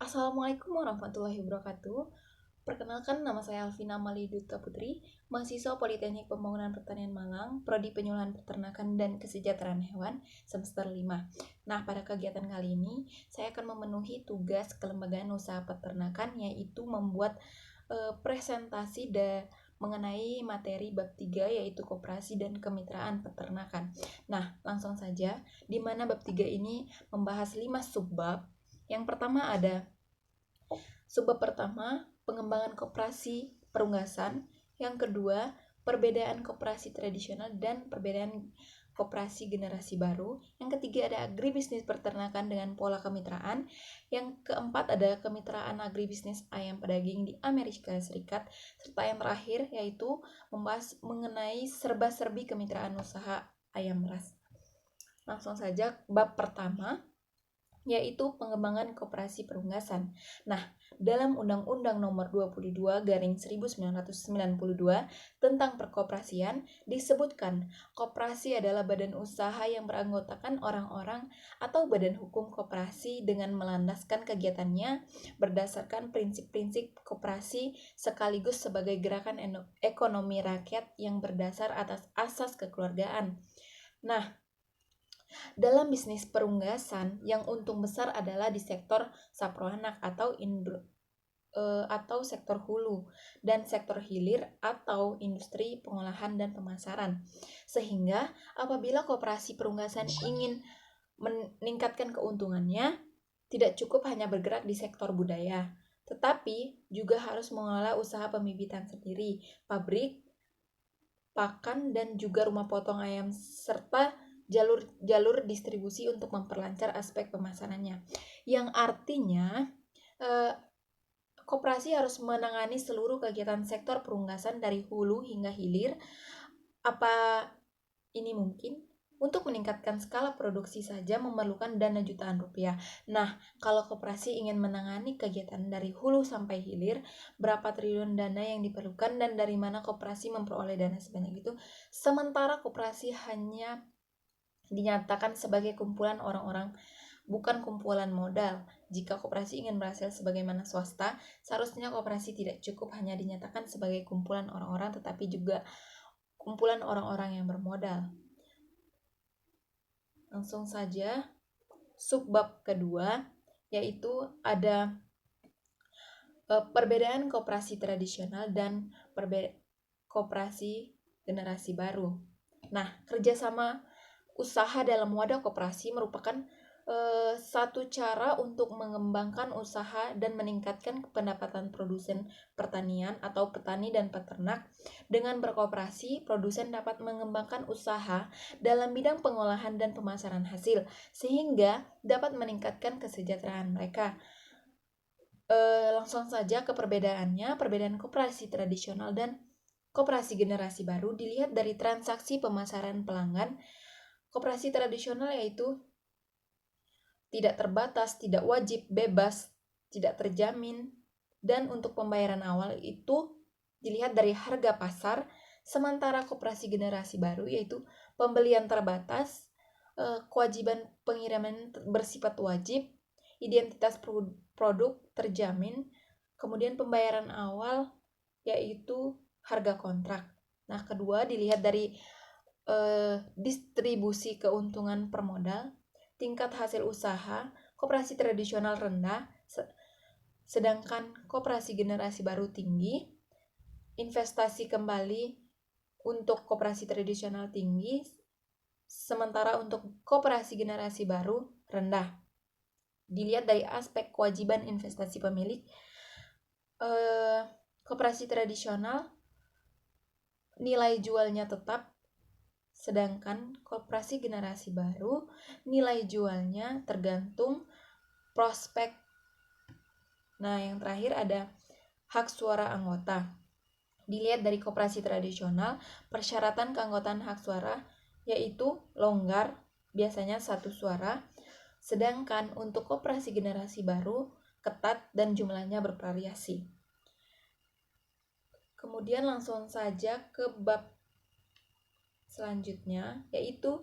Assalamualaikum warahmatullahi wabarakatuh. Perkenalkan, nama saya Alvina Maliduta Putri, mahasiswa Politeknik Pembangunan Pertanian Malang, Prodi Penyuluhan Peternakan dan Kesejahteraan Hewan, semester 5. Nah, pada kegiatan kali ini, saya akan memenuhi tugas kelembagaan usaha peternakan, yaitu membuat presentasi mengenai materi bab 3, yaitu koperasi dan kemitraan peternakan. Nah, langsung saja, di mana bab 3 ini membahas 5 subbab. Yang pertama ada subbab pertama, pengembangan koperasi perunggasan. Yang kedua, perbedaan koperasi tradisional dan perbedaan koperasi generasi baru. Yang ketiga ada agribisnis peternakan dengan pola kemitraan. Yang keempat ada kemitraan agribisnis ayam pedaging di Amerika Serikat. Serta yang terakhir yaitu membahas mengenai serba-serbi kemitraan usaha ayam ras. Langsung saja bab pertama, yaitu pengembangan koperasi perunggasan. Nah, dalam Undang-Undang Nomor 22/1992 tentang perkoperasian disebutkan koperasi adalah badan usaha yang beranggotakan orang-orang atau badan hukum koperasi dengan melandaskan kegiatannya berdasarkan prinsip-prinsip koperasi sekaligus sebagai gerakan ekonomi rakyat yang berdasar atas asas kekeluargaan. Nah, dalam bisnis perunggasan, yang untung besar adalah di sektor saproanak atau sektor hulu dan sektor hilir atau industri pengolahan dan pemasaran. Sehingga apabila koperasi perunggasan ingin meningkatkan keuntungannya, tidak cukup hanya bergerak di sektor budaya, tetapi juga harus mengelola usaha pembibitan sendiri, pabrik, pakan, dan juga rumah potong ayam serta jalur distribusi untuk memperlancar aspek pemasarannya. Yang artinya koperasi harus menangani seluruh kegiatan sektor perunggasan dari hulu hingga hilir. Apa ini mungkin? Untuk meningkatkan skala produksi saja memerlukan dana jutaan rupiah. Nah, kalau koperasi ingin menangani kegiatan dari hulu sampai hilir, berapa triliun dana yang diperlukan dan dari mana koperasi memperoleh dana sebanyak itu? Sementara koperasi hanya dinyatakan sebagai kumpulan orang-orang, bukan kumpulan modal. Jika koperasi ingin berhasil sebagaimana swasta, seharusnya koperasi tidak cukup hanya dinyatakan sebagai kumpulan orang-orang, tetapi juga kumpulan orang-orang yang bermodal. Langsung saja, subbab kedua, yaitu ada perbedaan koperasi tradisional dan koperasi generasi baru. Nah, kerjasama usaha dalam wadah koperasi merupakan satu cara untuk mengembangkan usaha dan meningkatkan pendapatan produsen pertanian atau petani dan peternak. Dengan berkoperasi, produsen dapat mengembangkan usaha dalam bidang pengolahan dan pemasaran hasil, sehingga dapat meningkatkan kesejahteraan mereka. Langsung saja ke perbedaannya. Perbedaan koperasi tradisional dan koperasi generasi baru dilihat dari transaksi pemasaran pelanggan. Koperasi tradisional yaitu tidak terbatas, tidak wajib, bebas, tidak terjamin, dan untuk pembayaran awal itu dilihat dari harga pasar. Sementara koperasi generasi baru yaitu pembelian terbatas, kewajiban pengiriman bersifat wajib, identitas produk terjamin, kemudian pembayaran awal yaitu harga kontrak. Nah, kedua dilihat dari distribusi keuntungan per modal. Tingkat hasil usaha koperasi tradisional rendah, sedangkan koperasi generasi baru tinggi. Investasi kembali untuk koperasi tradisional tinggi, sementara untuk koperasi generasi baru rendah. Dilihat dari aspek kewajiban investasi pemilik, koperasi tradisional nilai jualnya tetap, sedangkan koperasi generasi baru nilai jualnya tergantung prospek. Nah, yang terakhir ada hak suara anggota. Dilihat dari koperasi tradisional, persyaratan keanggotaan hak suara yaitu longgar, biasanya 1 suara, sedangkan untuk koperasi generasi baru ketat dan jumlahnya bervariasi. Kemudian langsung saja ke bab selanjutnya, yaitu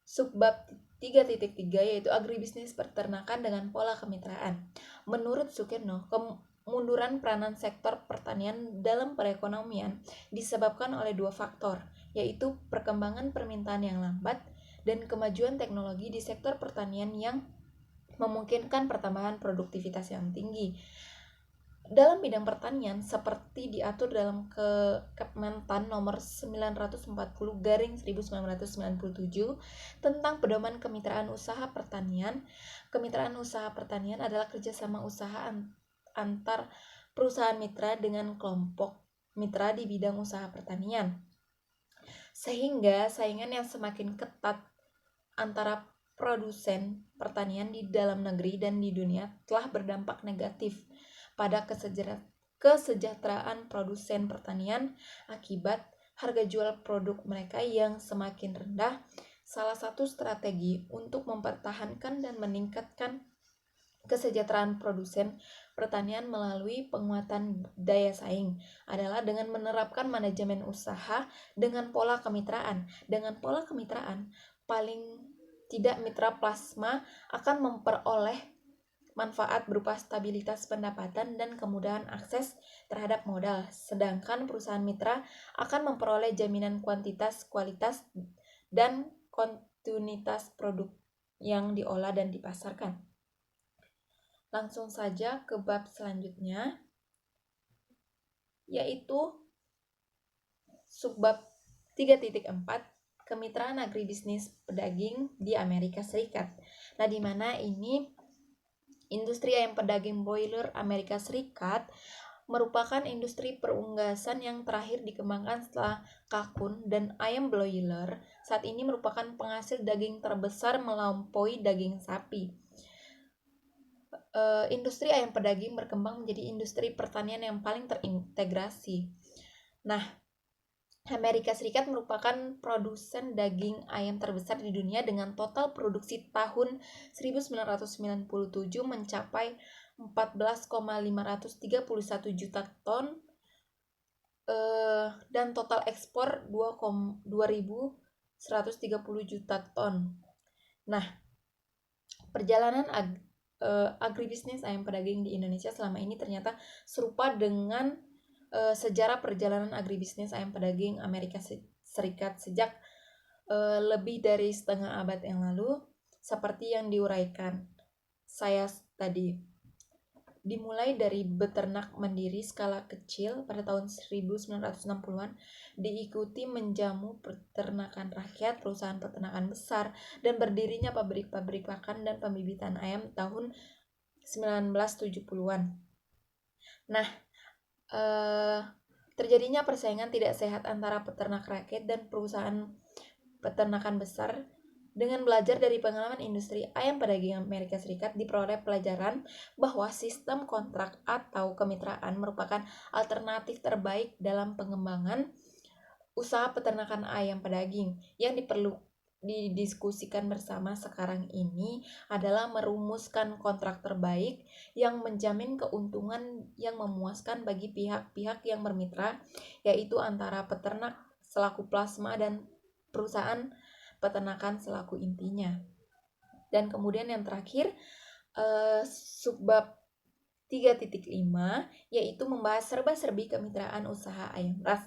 subbab 3.3, yaitu agribisnis peternakan dengan pola kemitraan. Menurut Sukirno, kemunduran peranan sektor pertanian dalam perekonomian disebabkan oleh dua faktor, yaitu perkembangan permintaan yang lambat dan kemajuan teknologi di sektor pertanian yang memungkinkan pertambahan produktivitas yang tinggi. Dalam bidang pertanian, seperti diatur dalam Kementan nomor 940/1997 tentang pedoman kemitraan usaha pertanian, kemitraan usaha pertanian adalah kerjasama usaha antar perusahaan mitra dengan kelompok mitra di bidang usaha pertanian. Sehingga saingan yang semakin ketat antara produsen pertanian di dalam negeri dan di dunia telah berdampak negatif pada kesejahteraan produsen pertanian akibat harga jual produk mereka yang semakin rendah. Salah satu strategi untuk mempertahankan dan meningkatkan kesejahteraan produsen pertanian melalui penguatan daya saing adalah dengan menerapkan manajemen usaha dengan pola kemitraan. Dengan pola kemitraan, paling tidak mitra plasma akan memperoleh manfaat berupa stabilitas pendapatan dan kemudahan akses terhadap modal, sedangkan perusahaan mitra akan memperoleh jaminan kuantitas, kualitas, dan kontinuitas produk yang diolah dan dipasarkan. Langsung saja ke bab selanjutnya, yaitu subbab 3.4, kemitraan agribisnis pedaging di Amerika Serikat. Nah, di mana ini industri ayam pedaging broiler Amerika Serikat merupakan industri perunggasan yang terakhir dikembangkan setelah kalkun, dan ayam broiler saat ini merupakan penghasil daging terbesar melampaui daging sapi. Industri ayam pedaging berkembang menjadi industri pertanian yang paling terintegrasi. Nah, Amerika Serikat merupakan produsen daging ayam terbesar di dunia dengan total produksi tahun 1997 mencapai 14,531 juta ton dan total ekspor 2.130 juta ton. Nah, perjalanan agribisnis ayam pedaging di Indonesia selama ini ternyata serupa dengan sejarah perjalanan agribisnis ayam pedaging Amerika Serikat sejak lebih dari setengah abad yang lalu, seperti yang diuraikan saya tadi. Dimulai dari beternak mandiri skala kecil pada tahun 1960-an, diikuti menjamu peternakan rakyat, perusahaan peternakan besar, dan berdirinya pabrik-pabrik pakan dan pembibitan ayam tahun 1970-an. Nah, terjadinya persaingan tidak sehat antara peternak rakyat dan perusahaan peternakan besar. Dengan belajar dari pengalaman industri ayam pedaging Amerika Serikat, diperoleh pelajaran bahwa sistem kontrak atau kemitraan merupakan alternatif terbaik dalam pengembangan usaha peternakan ayam pedaging. Yang perlu didiskusikan bersama sekarang ini adalah merumuskan kontrak terbaik yang menjamin keuntungan yang memuaskan bagi pihak-pihak yang bermitra, yaitu antara peternak selaku plasma dan perusahaan peternakan selaku intinya. Dan kemudian yang terakhir, subbab 3.5, yaitu membahas serba-serbi kemitraan usaha ayam ras,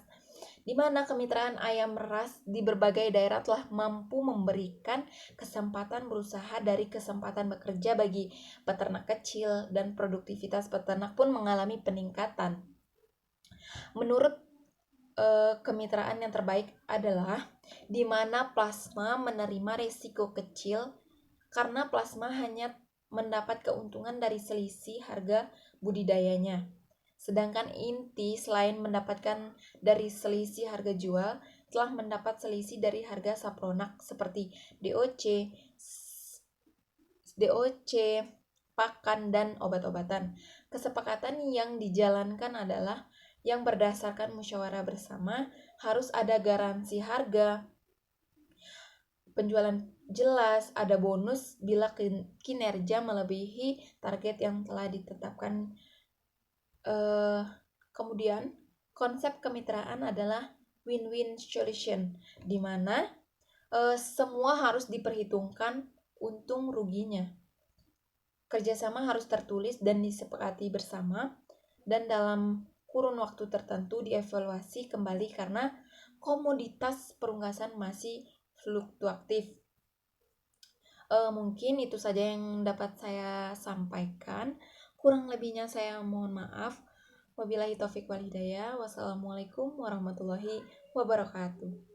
di mana kemitraan ayam ras di berbagai daerah telah mampu memberikan kesempatan berusaha dari kesempatan bekerja bagi peternak kecil, dan produktivitas peternak pun mengalami peningkatan. Menurut kemitraan yang terbaik adalah di mana plasma menerima risiko kecil karena plasma hanya mendapat keuntungan dari selisih harga budidayanya. Sedangkan inti selain mendapatkan dari selisih harga jual, telah mendapat selisih dari harga sapronak seperti DOC, pakan, dan obat-obatan. Kesepakatan yang dijalankan adalah yang berdasarkan musyawarah bersama, harus ada garansi harga, penjualan jelas, ada bonus bila kinerja melebihi target yang telah ditetapkan. Kemudian konsep kemitraan adalah win-win solution, di mana semua harus diperhitungkan untung ruginya. Kerjasama harus tertulis dan disepakati bersama, dan dalam kurun waktu tertentu dievaluasi kembali karena komoditas perunggasan masih fluktuatif. Mungkin itu saja yang dapat saya sampaikan. Kurang lebihnya saya mohon maaf. Wabillahi taufik wal hidayah. Wassalamualaikum warahmatullahi wabarakatuh.